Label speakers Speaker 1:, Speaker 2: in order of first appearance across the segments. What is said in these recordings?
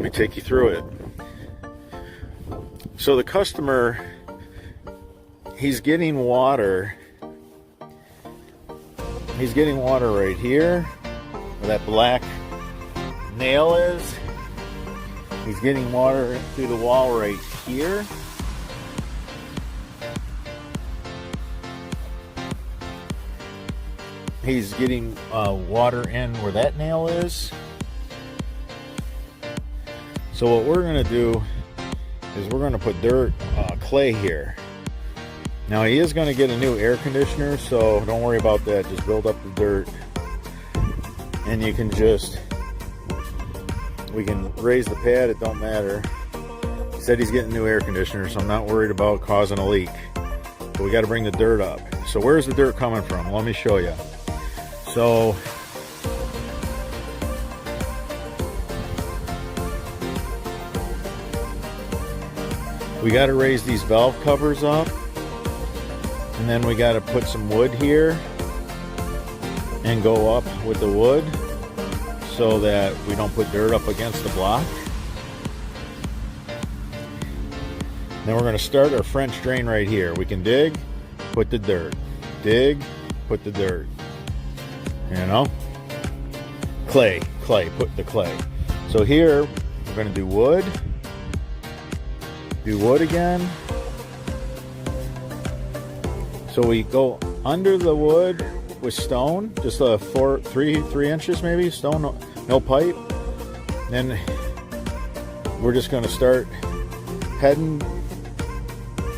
Speaker 1: me take you through it. So the customer, he's getting water. He's getting water right here, where that black nail is. He's getting water through the wall right here. He's getting water in where that nail is. So what we're going to do is we're going to put clay here. Now he is going to get a new air conditioner, so don't worry about that. Just build up the dirt, and you can we can raise the pad, it don't matter. He said he's getting a new air conditioner, so I'm not worried about causing a leak. But we got to bring the dirt up. So where's the dirt coming from? Let me show you. So we got to raise these valve covers up, and then we got to put some wood here and go up with the wood so that we don't put dirt up against the block. Then we're going to start our French drain right here. We can dig, put the dirt, dig, put the dirt. You know, clay, put the clay. So here we're going to do wood again. So we go under the wood with stone, just a 3 inches maybe, stone, no pipe. Then we're just going to start heading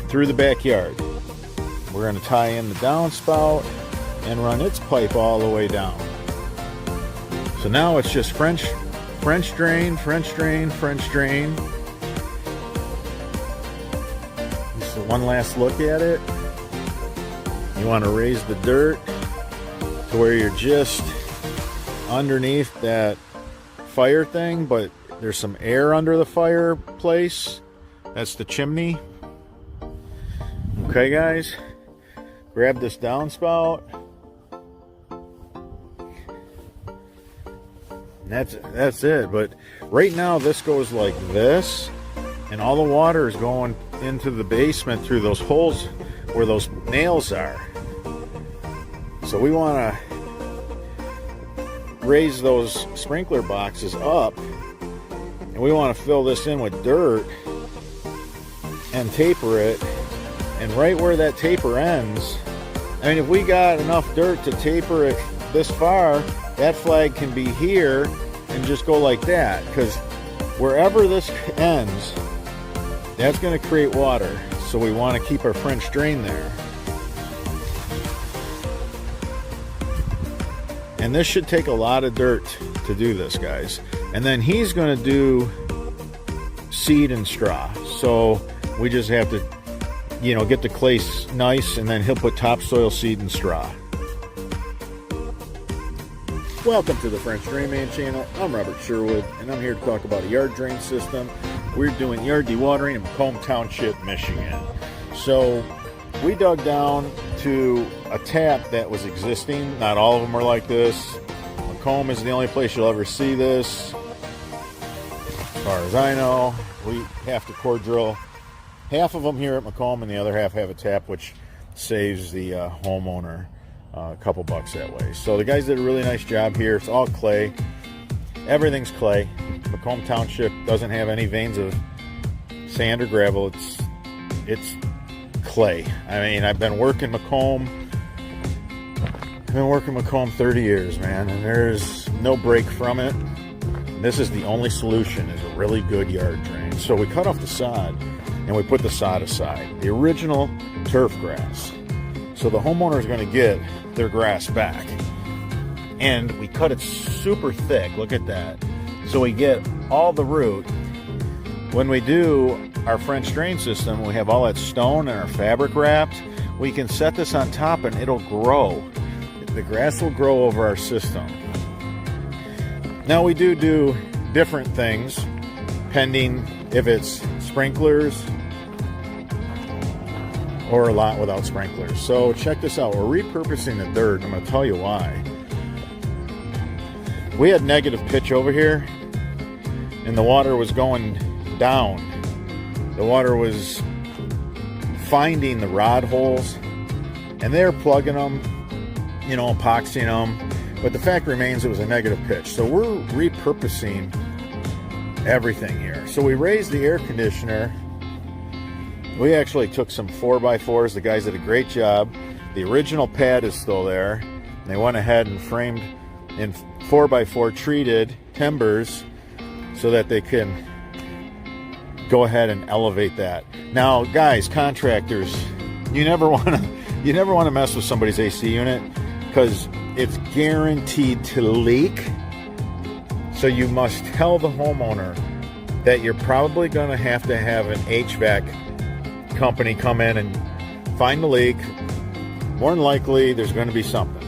Speaker 1: through the backyard. We're going to tie in the downspout and run its pipe all the way down. So now it's just French drain, French drain, French drain. Just one last look at it. You want to raise the dirt to where you're just underneath that fire thing, but there's some air under the fireplace. That's the chimney. Okay, guys, grab this downspout. That's it. But right now this goes like this, and all the water is going into the basement through those holes where those nails are. So we want to raise those sprinkler boxes up, and we want to fill this in with dirt and taper it. And right where that taper ends, I mean, if we got enough dirt to taper it this far, that flag can be here and just go like that, because wherever this ends, that's going to create water. So we want to keep our French drain there. And this should take a lot of dirt to do this, guys. And then he's going to do seed and straw. So we just have to, you know, get the clay nice, and then he'll put topsoil, seed, and straw. Welcome to the French Drain Man channel. I'm Robert Sherwood, and I'm here to talk about a yard drain system. We're doing yard dewatering in Macomb Township, Michigan. So we dug down to a tap that was existing. Not all of them are like this. Macomb is the only place you'll ever see this. As far as I know, we have to core drill half of them here at Macomb, and the other half have a tap, which saves the homeowner a couple bucks that way. So the guys did a really nice job here. It's all clay. Everything's clay. Macomb Township doesn't have any veins of sand or gravel. It's clay. I mean, I've been working Macomb 30 years, man, and there's no break from it. This is the only solution, is a really good yard drain. So we cut off the sod and we put the sod aside, the original turf grass. So the homeowner is going to get their grass back. And we cut it super thick, look at that. So we get all the root. When we do our French drain system, we have all that stone and our fabric wrapped. We can set this on top and it'll grow. The grass will grow over our system. Now we do different things, pending if it's sprinklers or a lot without sprinklers. So check this out. We're repurposing the dirt. I'm going to tell you why. We had negative pitch over here. and the water was going down. The water was finding the rod holes, and they're plugging them, you know, epoxying them. But the fact remains it was a negative pitch. So we're repurposing everything here. So we raised the air conditioner. We actually took some 4x4s. The guys did a great job. The original pad is still there. They went ahead and framed in 4x4 treated timbers so that they can go ahead and elevate that. Now, guys, contractors, you never want to mess with somebody's AC unit because it's guaranteed to leak. So you must tell the homeowner that you're probably going to have an HVAC company come in and find the leak. More than likely, there's going to be something.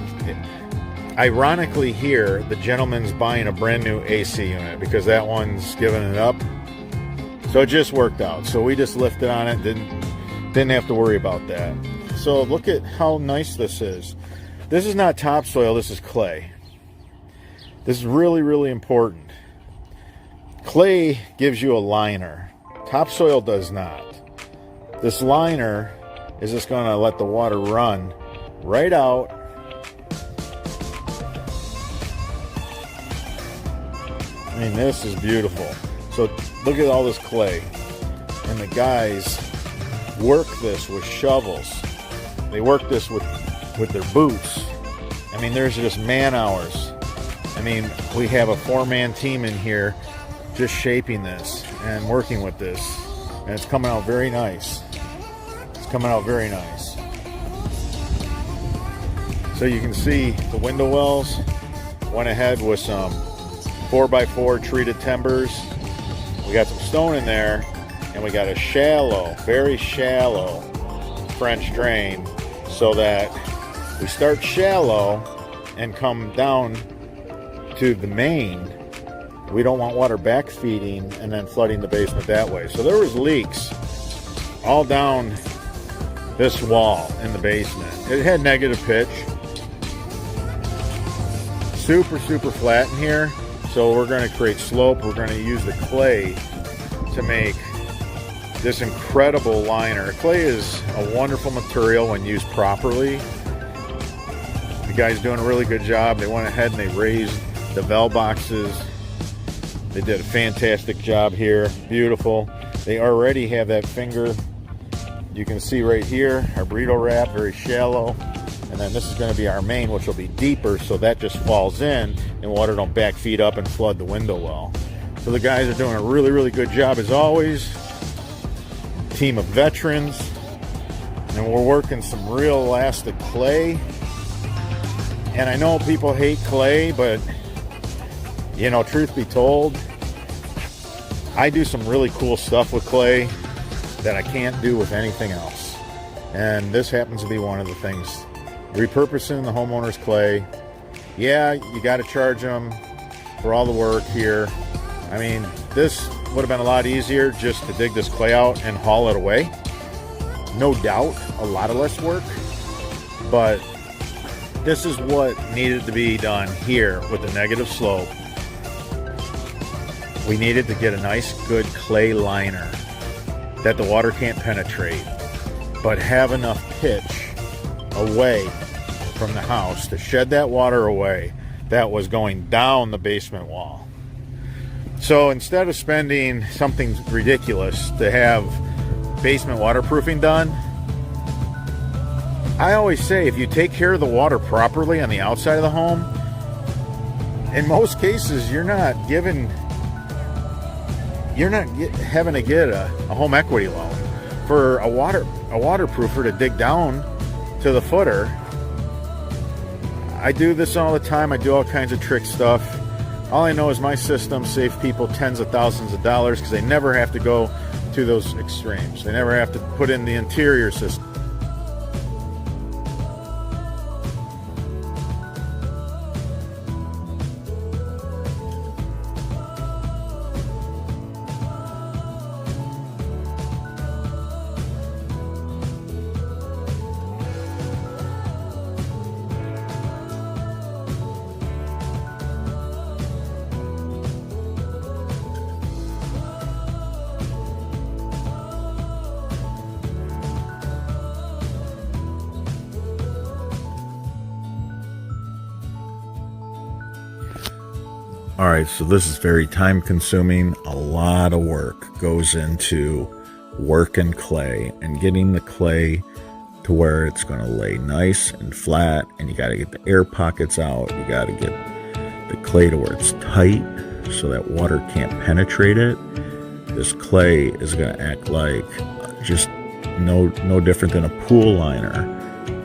Speaker 1: Ironically here, the gentleman's buying a brand new AC unit because that one's giving it up. So it just worked out. So we just lifted on it, didn't have to worry about that. So look at how nice this is. This is not topsoil, this is clay. This is really, really important. Clay gives you a liner. Topsoil does not. This liner is just going to let the water run right out. I mean, this is beautiful. So look at all this clay. And the guys work this with shovels. They work this with their boots. I mean, there's just man hours. I mean, we have a 4-man team in here just shaping this and working with this. And it's coming out very nice. It's coming out very nice. So you can see the window wells went ahead with some 4x4 treated timbers. We got some stone in there, and we got a shallow, very shallow French drain so that we start shallow and come down to the main. We don't want water backfeeding and then flooding the basement that way. So there was leaks all down this wall in the basement. It had negative pitch. Super, super flat in here. So we're going to create slope. We're going to use the clay to make this incredible liner. Clay is a wonderful material when used properly. The guy's doing a really good job. They went ahead and they raised the valve boxes. They did a fantastic job here. Beautiful. They already have that finger. You can see right here, our burrito wrap, very shallow. And then this is going to be our main, which will be deeper, so that just falls in and water don't backfeed up and flood the window well. So the guys are doing a really, really good job as always. Team of veterans. And we're working some real elastic clay. And I know people hate clay, but you know, truth be told, I do some really cool stuff with clay that I can't do with anything else. And this happens to be one of the things. Repurposing the homeowner's clay. Yeah, you got to charge them for all the work here. I mean, this would have been a lot easier just to dig this clay out and haul it away. No doubt, a lot of less work. But this is what needed to be done here with the negative slope. We needed to get a nice, good clay liner that the water can't penetrate, but have enough pitch away from the house to shed that water away that was going down the basement wall. So instead of spending something ridiculous to have basement waterproofing done, I always say if you take care of the water properly on the outside of the home, in most cases you're not having to get a home equity loan for a waterproofer to dig down to the footer. I do this all the time. I do all kinds of trick stuff. All I know is my system saves people tens of thousands of dollars because they never have to go to those extremes. They never have to put in the interior system. All right, so this is very time consuming. A lot of work goes into working clay and getting the clay to where it's going to lay nice and flat, and you got to get the air pockets out. You got to get the clay to where it's tight so that water can't penetrate it. This clay is going to act like just no different than a pool liner.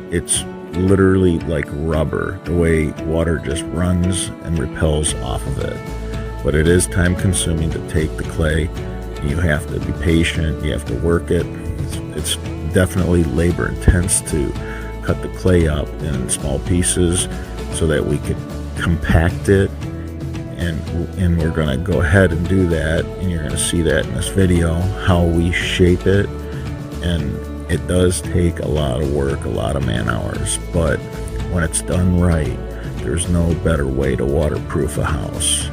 Speaker 1: It's literally like rubber, the way water just runs and repels off of it. But it is time consuming to take the clay. You have to be patient, you have to work it. It's definitely labor intense to cut the clay up in small pieces so that we could compact it, and we're going to go ahead and do that, and you're going to see that in this video, how we shape it. And it does take a lot of work, a lot of man hours, but when it's done right, there's no better way to waterproof a house.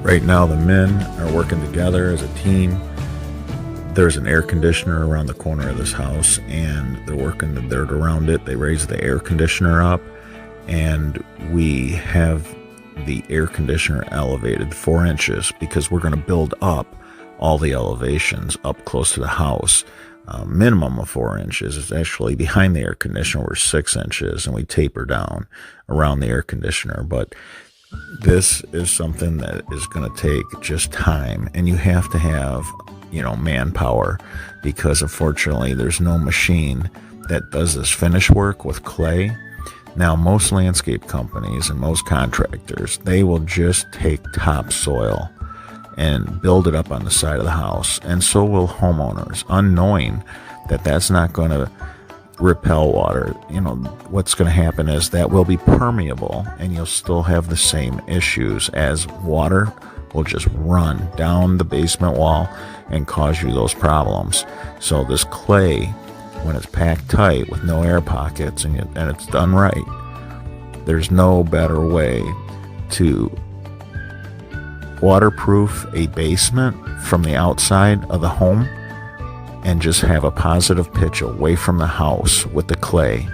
Speaker 1: Right now, the men are working together as a team. There's an air conditioner around the corner of this house, and they're working the dirt around it. They raise the air conditioner up, and we have the air conditioner elevated 4 inches because we're going to build up all the elevations up close to the house. Minimum of 4 inches. It's actually behind the air conditioner, we're 6 inches, and we taper down around the air conditioner. But this is something that is going to take just time, and you have to have, manpower, because unfortunately there's no machine that does this finish work with clay. Now, most landscape companies and most contractors, they will just take topsoil and build it up on the side of the house, and so will homeowners, unknowing that that's not going to repel water. What's going to happen is that will be permeable, and you'll still have the same issues, as water will just run down the basement wall and cause you those problems. So this clay, when it's packed tight with no air pockets and it's done right, there's no better way to waterproof a basement from the outside of the home and just have a positive pitch away from the house with the clay.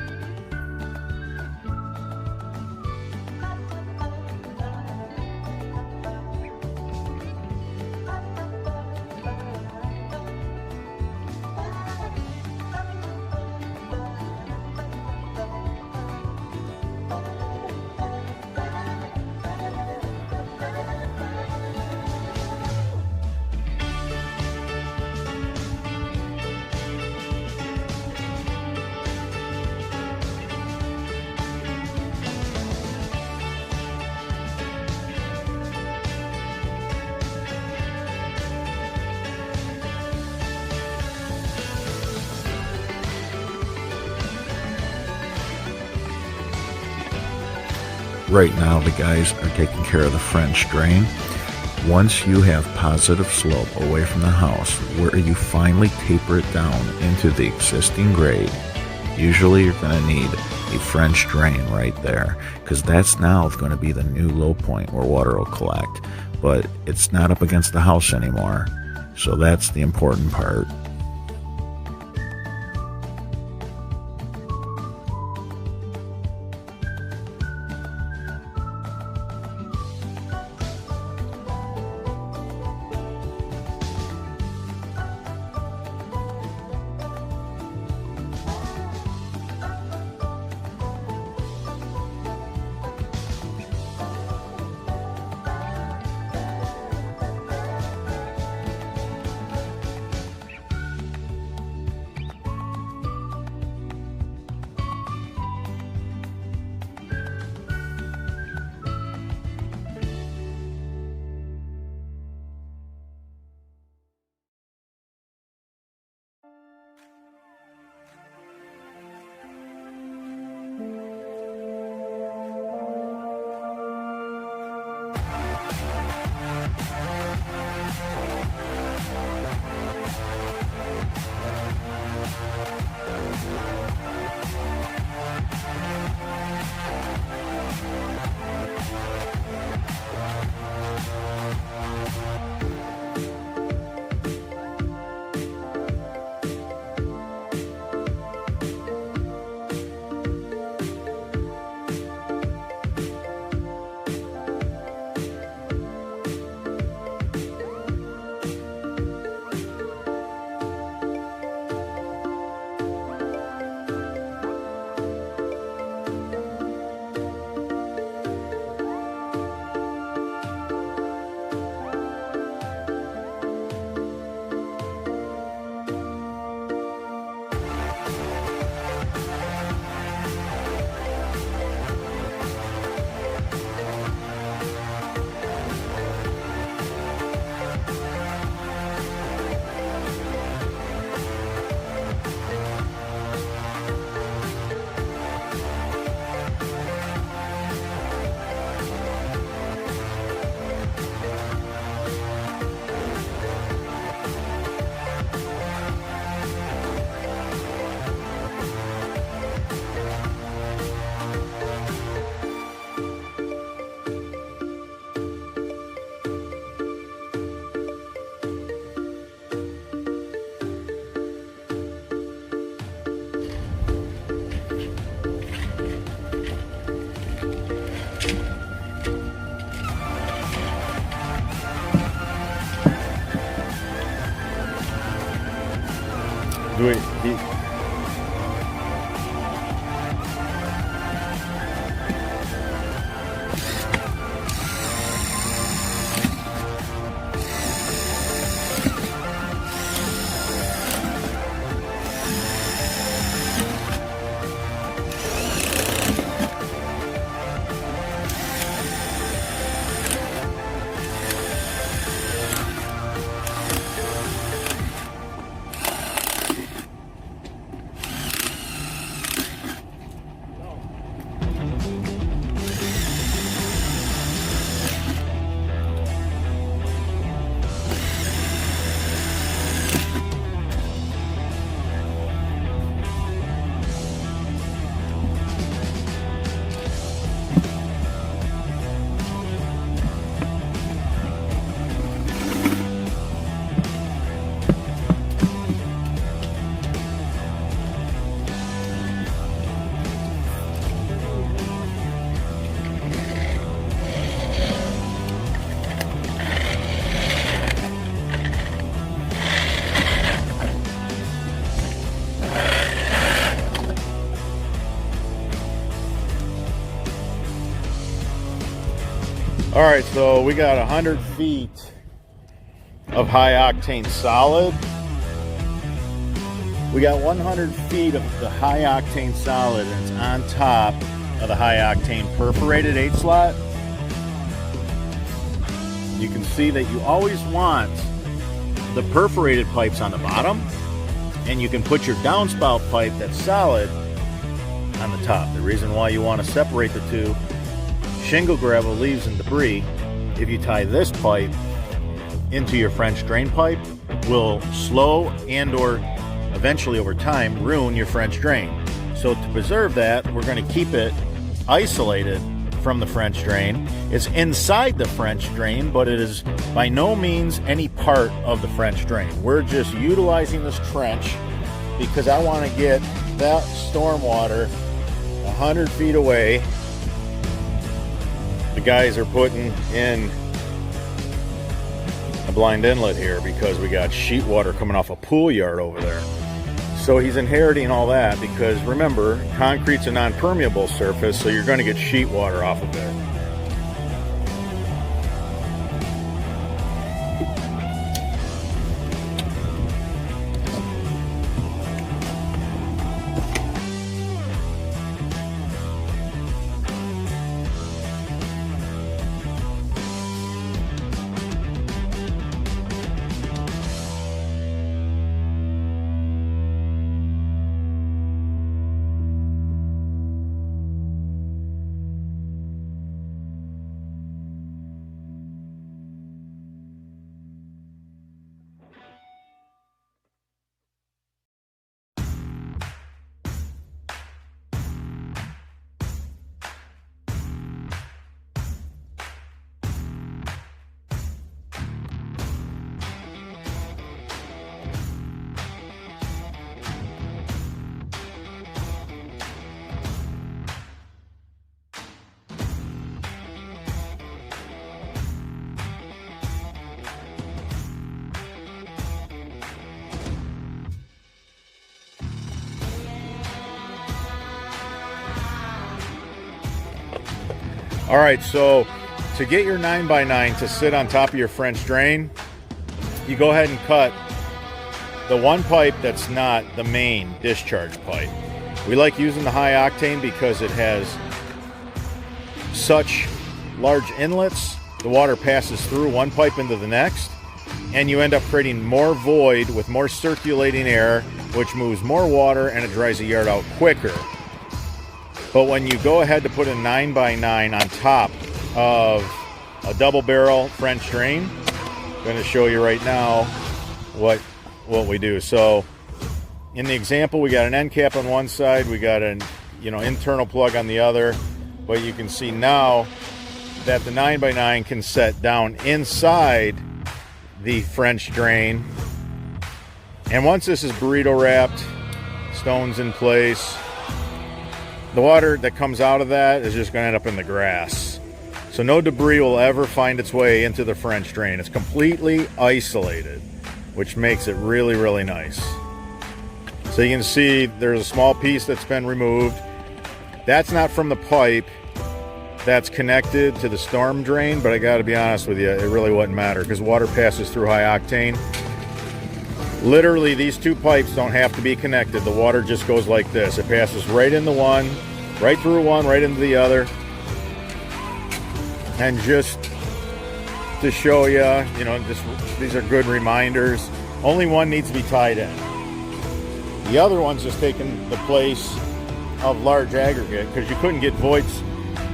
Speaker 1: Right now, the guys are taking care of the French drain. Once you have positive slope away from the house, where you finally taper it down into the existing grade, usually you're going to need a French drain right there, because that's now going to be the new low point where water will collect. But it's not up against the house anymore, so that's the important part. All right, so we got 100 feet of high octane solid. We got 100 feet of the high octane solid, and it's on top of the high octane perforated 8 slot. You can see that you always want the perforated pipes on the bottom, and you can put your downspout pipe that's solid on the top. The reason why you want to separate the two: shingle, gravel, leaves, and debris, if you tie this pipe into your French drain pipe, will slow and or eventually over time ruin your French drain. So to preserve that, we're going to keep it isolated from the French drain. It's inside the French drain, but it is by no means any part of the French drain. We're just utilizing this trench because I want to get that storm water 100 feet away. The guys are putting in a blind inlet here because we got sheet water coming off a pool yard over there. So he's inheriting all that because, remember, concrete's a non-permeable surface, so you're going to get sheet water off of it. All right, so to get your 9x9 to sit on top of your French drain, you go ahead and cut the one pipe that's not the main discharge pipe. We like using the high octane because it has such large inlets. The water passes through one pipe into the next, and you end up creating more void with more circulating air, which moves more water and it dries the yard out quicker. But when you go ahead to put a 9x9 on top of a double barrel French drain, I'm going to show you right now what we do. So in the example, we got an end cap on one side, we got an internal plug on the other, but you can see now that the 9x9 can set down inside the French drain. And once this is burrito wrapped, stones in place, the water that comes out of that is just going to end up in the grass. So no debris will ever find its way into the French drain. It's completely isolated, which makes it really, really nice. So you can see there's a small piece that's been removed. That's not from the pipe. That's connected to the storm drain, but I gotta be honest with you, it really wouldn't matter because water passes through high octane. Literally, these two pipes don't have to be connected. The water just goes like this. It passes right into one, right through one, right into the other. And just to show you, you know, these are good reminders. Only one needs to be tied in. The other one's just taking the place of large aggregate because you couldn't get voids.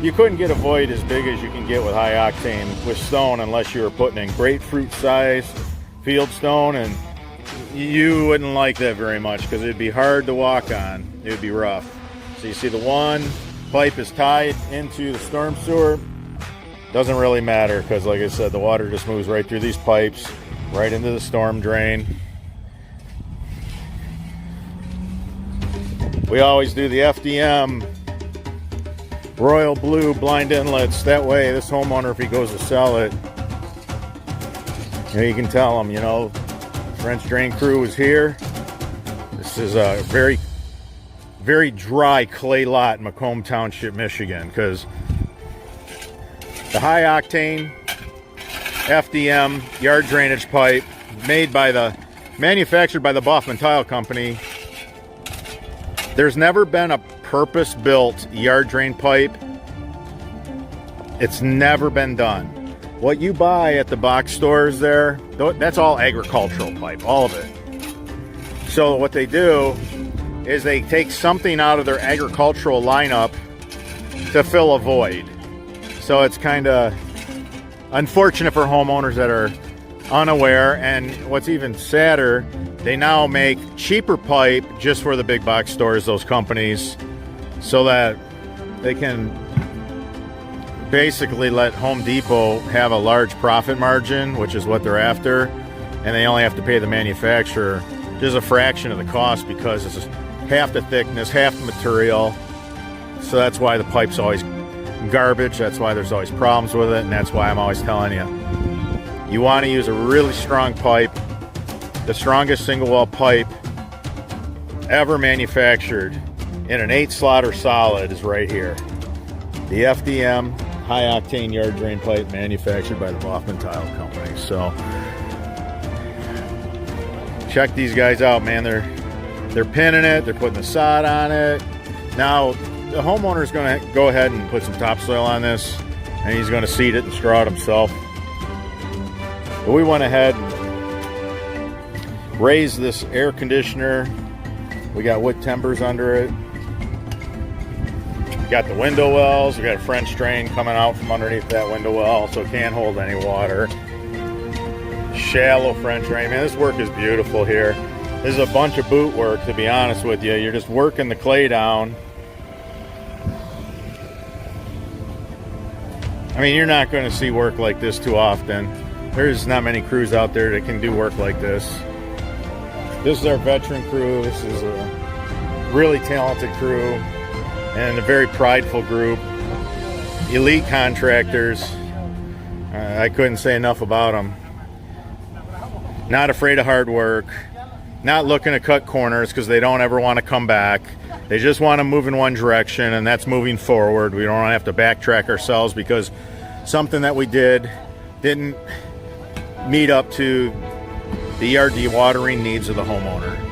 Speaker 1: You couldn't get a void as big as you can get with high octane with stone unless you were putting in grapefruit size field stone, and you wouldn't like that very much because it'd be hard to walk on. It would be rough. So you see the one pipe is tied into the storm sewer. Doesn't really matter because, like I said, the water just moves right through these pipes, right into the storm drain. We always do the FDM royal blue blind inlets. That way, this homeowner, if he goes to sell it, you know, you can tell him, you know, French drain crew is here. This is a very, very dry clay lot in Macomb Township, Michigan, because the high octane FDM yard drainage pipe manufactured by the Baughman Tile Company. There's never been a purpose-built yard drain pipe. It's never been done. What you buy at the box stores there, that's all agricultural pipe, all of it. So what they do is they take something out of their agricultural lineup to fill a void. So it's kind of unfortunate for homeowners that are unaware. And what's even sadder, they now make cheaper pipe just for the big box stores, those companies, so that they can basically let Home Depot have a large profit margin, which is what they're after, and they only have to pay the manufacturer just a fraction of the cost because it's half the thickness, half the material. So that's why the pipe's always garbage. That's why there's always problems with it, and that's why I'm always telling you, you want to use a really strong pipe. The strongest single wall pipe ever manufactured in an 8-slot or solid is right here. The FDM high octane yard drain pipe manufactured by the Baughman Tile Company. So check these guys out, man. They're pinning it, they're putting the sod on it. Now the homeowner is going to go ahead and put some topsoil on this, and he's going to seed it and straw it himself. But we went ahead and raised this air conditioner. We got wood timbers under it. Got the window wells. We got a French drain coming out from underneath that window well, so it can't hold any water. Shallow French drain. Man, this work is beautiful here. This is a bunch of boot work, to be honest with you. You're just working the clay down. I mean, you're not going to see work like this too often. There's not many crews out there that can do work like this. This is our veteran crew. This is a really talented crew and a very prideful group. Elite contractors. I couldn't say enough about them. Not afraid of hard work. Not looking to cut corners because they don't ever want to come back. They just want to move in one direction, and that's moving forward. We don't have to backtrack ourselves because something that we didn't meet up to the yard dewatering needs of the homeowner.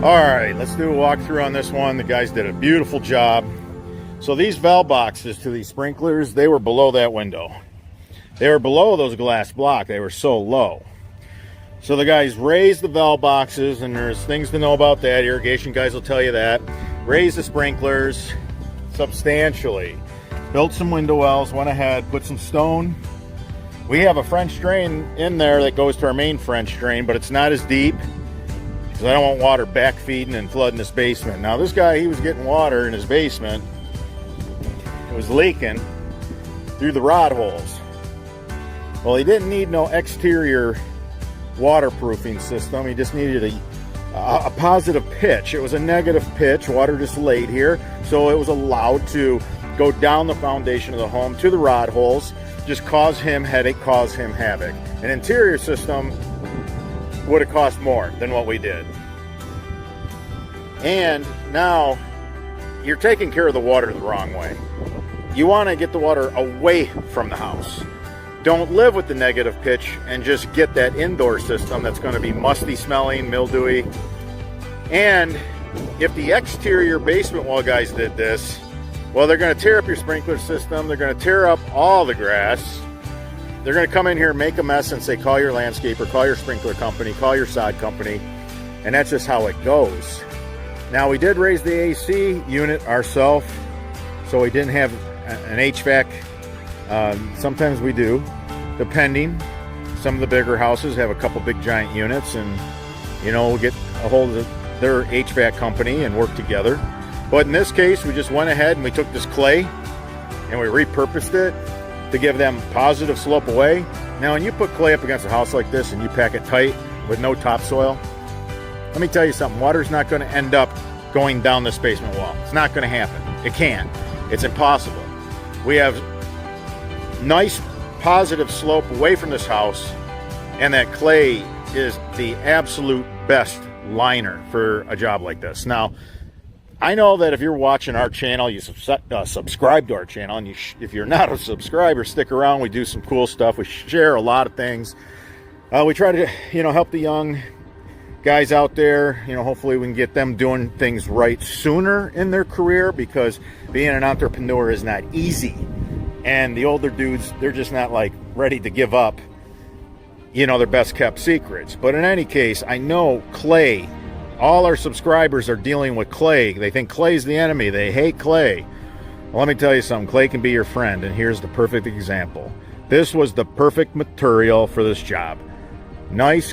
Speaker 1: All right, let's do a walkthrough on this one. The guys did a beautiful job. So these valve boxes to these sprinklers, they were below that window. They were below those glass block. They were so low. So the guys raised the valve boxes, and there's things to know about that. Irrigation guys will tell you that. Raised the sprinklers substantially. Built some window wells, went ahead, put some stone. We have a French drain in there that goes to our main French drain, but it's not as deep because I don't want water backfeeding and flooding this basement. Now this guy, he was getting water in his basement. It was leaking through the rod holes. Well, he didn't need no exterior waterproofing system. He just needed a positive pitch. It was a negative pitch. Water just laid here, so it was allowed to go down the foundation of the home to the rod holes, just cause him headache, cause him havoc. An interior system would have cost more than what we did. And now you're taking care of the water the wrong way. You want to get the water away from the house. Don't live with the negative pitch and just get that indoor system that's going to be musty smelling, mildewy. And if the exterior basement wall guys did this, well, they're going to tear up your sprinkler system. They're going to tear up all the grass. They're going to come in here and make a mess and say, call your landscaper, call your sprinkler company, call your sod company. And that's just how it goes. Now, we did raise the AC unit ourselves, so we didn't have an HVAC. Sometimes we do, depending. Some of the bigger houses have a couple big giant units, and you know, we'll get a hold of their HVAC company and work together. But in this case, we just went ahead and we took this clay and we repurposed it to give them positive slope away. Now, when you put clay up against a house like this and you pack it tight with no topsoil, let me tell you something, water's not going to end up going down this basement wall. It's not going to happen. It can't. It's impossible. We have nice positive slope away from this house, and that clay is the absolute best liner for a job like this. Now, I know that if you're watching our channel, you subscribe to our channel, and if you're not a subscriber, stick around. We do some cool stuff. We share a lot of things. We try to, help the young guys out there. Hopefully we can get them doing things right sooner in their career, because being an entrepreneur is not easy. And the older dudes, they're just not like ready to give up, their best kept secrets. But in any case, I know clay, all our subscribers are dealing with clay. They think clay's the enemy. They hate clay. Well, let me tell you something, clay can be your friend, and here's the perfect example. This was the perfect material for this job. Nice,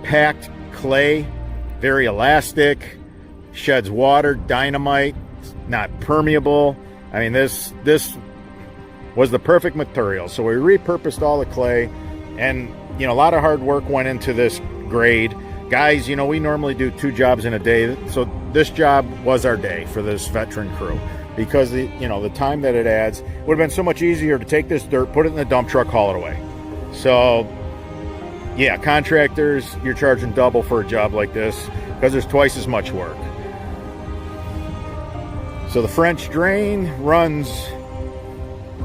Speaker 1: packed clay, very elastic, sheds water, dynamite, not permeable. I mean, this was the perfect material. So we repurposed all the clay, and a lot of hard work went into this grade. Guys, we normally do 2 jobs in a day, so this job was our day for this veteran crew, because the time that it adds would have been so much easier to take this dirt, put it in the dump truck, haul it away. So yeah, contractors, you're charging double for a job like this because there's twice as much work. So the French drain runs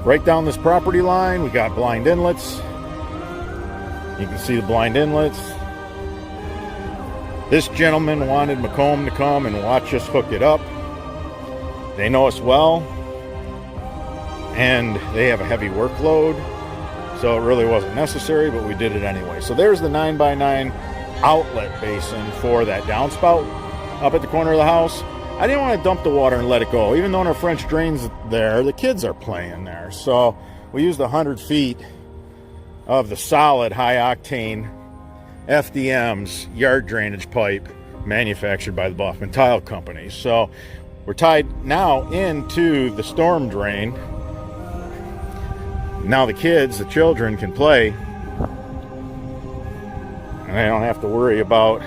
Speaker 1: right down this property line. We got blind inlets. You can see the blind inlets. This gentleman wanted Macomb to come and watch us hook it up. They know us well, and they have a heavy workload, so it really wasn't necessary, but we did it anyway. So there's the 9x9 outlet basin for that downspout up at the corner of the house. I didn't want to dump the water and let it go. Even though our French drain's there, the kids are playing there. So we used 100 feet of the solid high-octane FDM's yard drainage pipe manufactured by the Buffman Tile Company. So we're tied now into the storm drain. Now the kids, the children, can play, and they don't have to worry about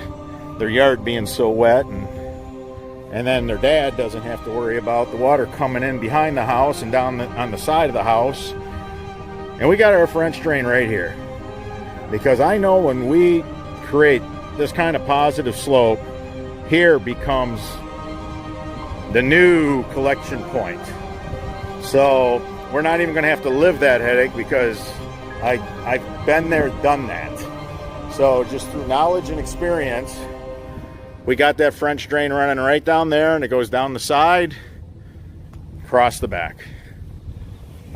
Speaker 1: their yard being so wet, and then their dad doesn't have to worry about the water coming in behind the house and down on the side of the house. And we got our French drain right here, because I know when we create this kind of positive slope, here becomes the new collection point. So we're not even going to have to live that headache, because I've been there, done that. So just through knowledge and experience, We got that French drain running right down there, and it goes down the side, across the back.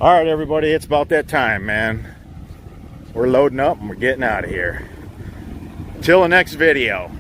Speaker 1: All right, everybody, it's about that time, man. We're loading up and we're getting out of here. Till the next video.